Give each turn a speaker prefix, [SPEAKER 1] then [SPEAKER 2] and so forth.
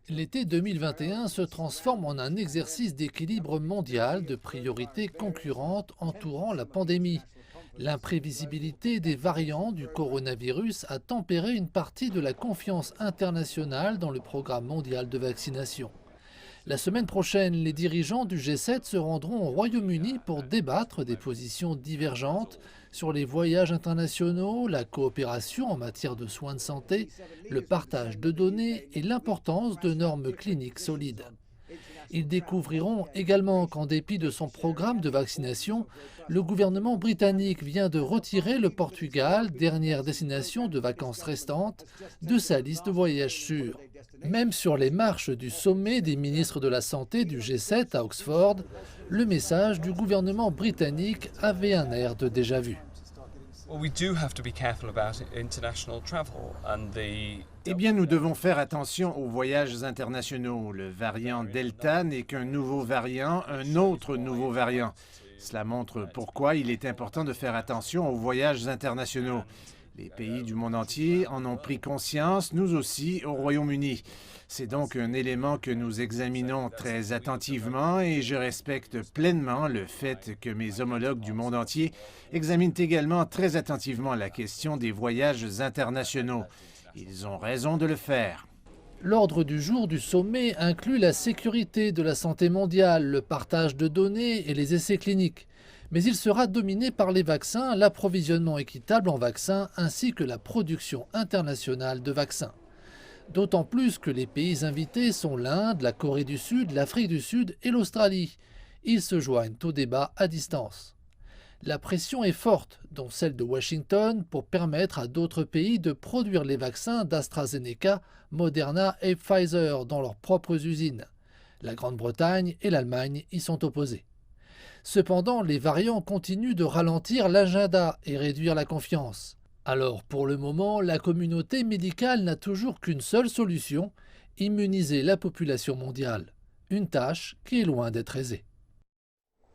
[SPEAKER 1] L'été 2021 se transforme en un exercice d'équilibre mondial de priorités concurrentes entourant la pandémie. L'imprévisibilité des variants du coronavirus a tempéré une partie de la confiance internationale dans le programme mondial de vaccination. La semaine prochaine, les dirigeants du G7 se rendront au Royaume-Uni pour débattre des positions divergentes sur les voyages internationaux, la coopération en matière de soins de santé, le partage de données et l'importance de normes cliniques solides. Ils découvriront également qu'en dépit de son programme de vaccination, le gouvernement britannique vient de retirer le Portugal, dernière destination de vacances restante, de sa liste de voyages sûrs. Même sur les marches du sommet des ministres de la Santé du G7 à Oxford, le message du gouvernement britannique avait un air de déjà-vu.
[SPEAKER 2] Eh bien, nous devons faire attention aux voyages internationaux. Le variant Delta n'est qu'un nouveau variant, un autre nouveau variant. Cela montre pourquoi il est important de faire attention aux voyages internationaux. Les pays du monde entier en ont pris conscience, nous aussi, au Royaume-Uni. C'est donc un élément que nous examinons très attentivement et je respecte pleinement le fait que mes homologues du monde entier examinent également très attentivement la question des voyages internationaux. Ils ont raison de le faire.
[SPEAKER 1] L'ordre du jour du sommet inclut la sécurité de la santé mondiale, le partage de données et les essais cliniques. Mais il sera dominé par les vaccins, l'approvisionnement équitable en vaccins ainsi que la production internationale de vaccins. D'autant plus que les pays invités sont l'Inde, la Corée du Sud, l'Afrique du Sud et l'Australie. Ils se joignent au débat à distance. La pression est forte, dont celle de Washington, pour permettre à d'autres pays de produire les vaccins d'AstraZeneca, Moderna et Pfizer dans leurs propres usines. La Grande-Bretagne et l'Allemagne y sont opposés. Cependant, les variants continuent de ralentir l'agenda et réduire la confiance. Alors, pour le moment, la communauté médicale n'a toujours qu'une seule solution, immuniser la population mondiale. Une tâche qui est loin d'être aisée.